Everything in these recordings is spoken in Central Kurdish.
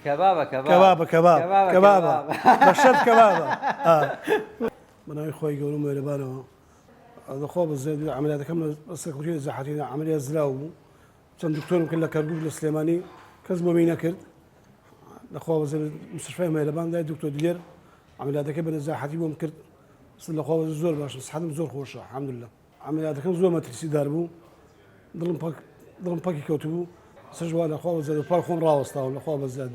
كبابة كبابة كبابة كبابة بشد كبابة من خوي يقولون مهربانه هذا خواب الزاد عمليات كاملة بس كوجين زحاتين عملية زلاو كان دكتور كله كرجوب السليماني كذبوا مين كرد الخواب الزاد مستشفى مهربان ده دكتور دير عمليات كبر زحاتي بوم كرد بس الخواب الزور باش صحتهم زور خوش الحمد لله عمليات كم زور ما ترسي داربو ضلم باكي كوتبو سجوا الخواب الزاد بارخون راوس طاول الخواب الزاد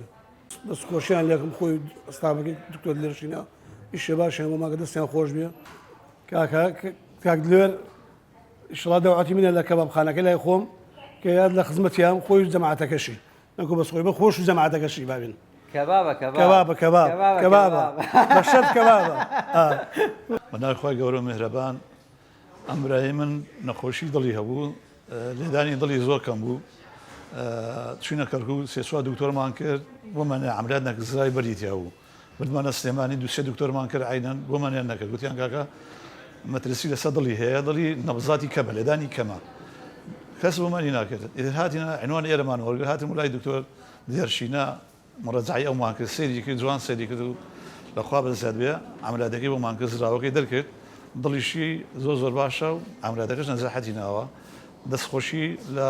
بس كوشان لكم خوي استعمل دكتور دير شينا الشباب شنو ما قدرت خوش بيه كاكدلر إشراء دوعتي من الكباب خانة كلا يخوم كياد لخدمتيهم خوي جماعتك شيء نكو بس خوي بخوش جماعتك شيء بابين كبابة بشرت كبابة من خوي جورو مهربان أمره من نخوشي ضلي هبو لداني ضلي زور كم بو شينا كركو سيسوا دكتور مانكر ومن عملاتنا كزراي بريتي هو بدمان السليماني دوسي دكتور مانكر عينا ومن انك قلت يعني كاكا مدرسي لسه ضلي هي ضلي نبضاتي كمل داني كما كسبوا ماني ناكر اذا هاتنا عنوان ايرمان ورق هات مولاي دكتور ديرشينا مرزعي او مانكر سيدي كي جوان سيدي كدو لخواب الزاد بها عملاتك بو مانكر زراوكي دركت ضلي شي زوزور باشا عملاتك نزاحتنا هوا دەست خۆشی لە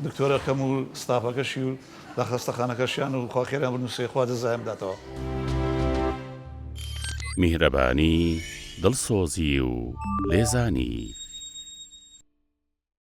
دکتۆرە کەم و ستافەکەشی و لە خەستەخانەکەشیان و خواخێران بنووسێ خوا دەزایم داتەوە. میهرەبانی دڵسۆزی و لێزانی